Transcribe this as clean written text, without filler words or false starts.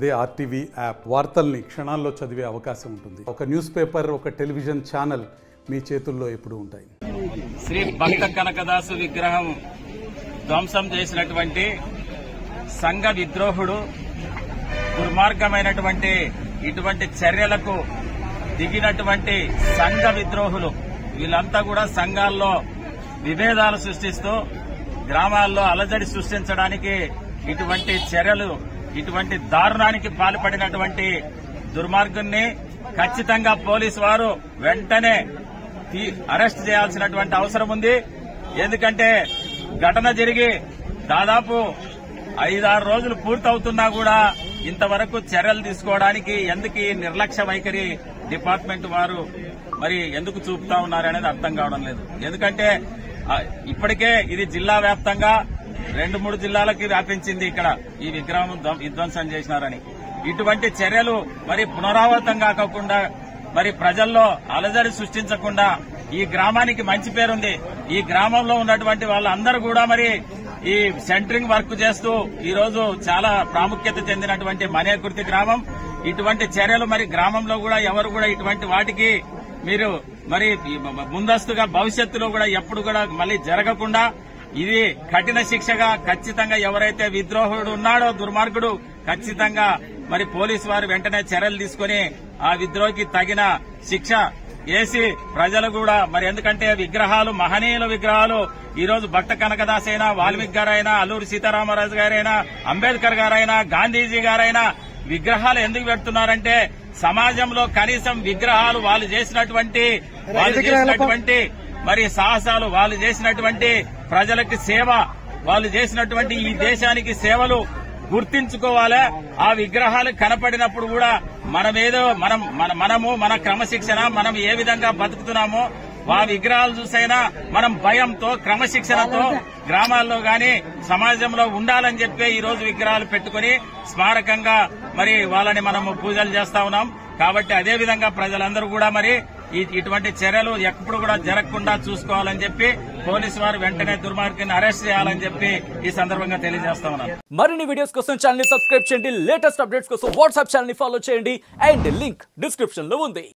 అదే RTV app వార్తల్ని క్షణాల్లో చదివే అవకాశం ఉంటుంది. ఒక న్యూస్ పేపర్, ఒక టెలివిజన్ ఛానల్ మీ చేతుల్లో ఎప్పుడూ ఉంటాయి. శ్రీ భక్త కనకదాసు విగ్రహం ధ్వంసం చేసినటువంటి సంఘ విద్రోహుడు దుర్మార్గమైనటువంటి ఇటువంటి చర్యలకు దిగినటువంటి సంఘ విద్రోహులు వీళ్ళంతా కూడా సంఘాల్లో విభేదాలు సృష్టిస్తూ గ్రామాల్లో అలజడి సృష్టించడానికి ఇటువంటి చర్యలు ఇటువంటి దారుణానికి పాల్పడినటువంటి దుర్మార్గుల్ని ఖచ్చితంగా పోలీసు వారు వెంటనే అరెస్ట్ చేయాల్సినటువంటి అవసరం ఉంది. ఎందుకంటే ఘటన జరిగి దాదాపు 5-6 రోజులు పూర్తవుతున్నా కూడా ఇంతవరకు చర్యలు తీసుకోవడానికి ఎందుకు ఈ నిర్లక్ష్య వైఖరి డిపార్ట్మెంట్ వారు మరి ఎందుకు చూపుతా ఉన్నారనేది అర్థం కావడం లేదు. ఎందుకంటే ఇప్పటికే ఇది జిల్లా వ్యాప్తంగా 2-3 జిల్లాలకి వ్యాపించింది. ఇక్కడ ఈ విగ్రహం విధ్వంసం చేసినారని ఇటువంటి చర్యలు మరి పునరావృతం కాకుండా మరి ప్రజల్లో అలజడి సృష్టించకుండా ఈ గ్రామానికి మంచి పేరుంది. ఈ గ్రామంలో ఉన్నటువంటి వాళ్ళందరూ కూడా మరి ఈ సెంటరింగ్ వర్క్ చేస్తూ ఈ రోజు చాలా ప్రాముఖ్యత చెందినటువంటి మనేకుర్తి గ్రామం. ఇటువంటి చర్యలు మరి గ్రామంలో కూడా ఎవరు కూడా ఇటువంటి వాటికి మీరు మరి ముందస్తుగా భవిష్యత్తులో కూడా ఎప్పుడు కూడా మళ్లీ జరగకుండా ఇది కఠిన శిక్షగా ఖచ్చితంగా ఎవరైతే విద్రోహుడు ఉన్నాడో దుర్మార్గుడు ఖచ్చితంగా మరి పోలీసు వారు వెంటనే చర్యలు తీసుకుని ఆ విద్రోహికి తగిన శిక్ష వేసి ప్రజలు కూడా మరి ఎందుకంటే విగ్రహాలు మహనీయుల విగ్రహాలు ఈ రోజు భక్త కనకదాస్ అయినా, వాల్మీకి గారైనా, అల్లూరి సీతారామరాజు గారైనా, అంబేద్కర్ గారైనా, గాంధీజీ గారైనా విగ్రహాలు ఎందుకు పెడుతున్నారంటే సమాజంలో కనీసం విగ్రహాలు వాళ్ళు చేసినటువంటి మరి సాహసాలు, వాళ్ళు చేసినటువంటి ప్రజలకి సేవ, వాళ్ళు చేసినటువంటి ఈ దేశానికి సేవలు గుర్తించుకోవాలి. ఆ విగ్రహాలు కనపడినప్పుడు కూడా మనము మన క్రమశిక్షణ, మనం ఏ విధంగా బతుకుతున్నామో ఆ విగ్రహాలు చూసైనా మనం భయంతో క్రమశిక్షణతో గ్రామాల్లో గాని సమాజంలో ఉండాలని చెప్పి ఈ రోజు విగ్రహాలు పెట్టుకుని స్మారకంగా మరి వాళ్ళని మనము పూజలు చేస్తా ఉన్నాం. కాబట్టి అదే విధంగా ప్రజలందరూ కూడా మరి ఇటువంటి చర్యలు ఎప్పుడు కూడా జరగకుండా చూసుకోవాలని చెప్పి పోలీసు వారు వెంటనే దుర్మార్గాన్ని అరెస్ట్ చేయాలని చెప్పి ఈ సందర్భంగా తెలియజేస్తా ఉన్నారు. మరిన్ని వీడియోస్ కోసం ఛానల్ ని సబ్స్క్రైబ్ చేయండి. లేటెస్ట్ అప్డేట్స్ కోసం వాట్సాప్ ఛానల్ ని ఫాలో చేయండి. అండ్ లింక్ డిస్క్రిప్షన్ లో ఉంది.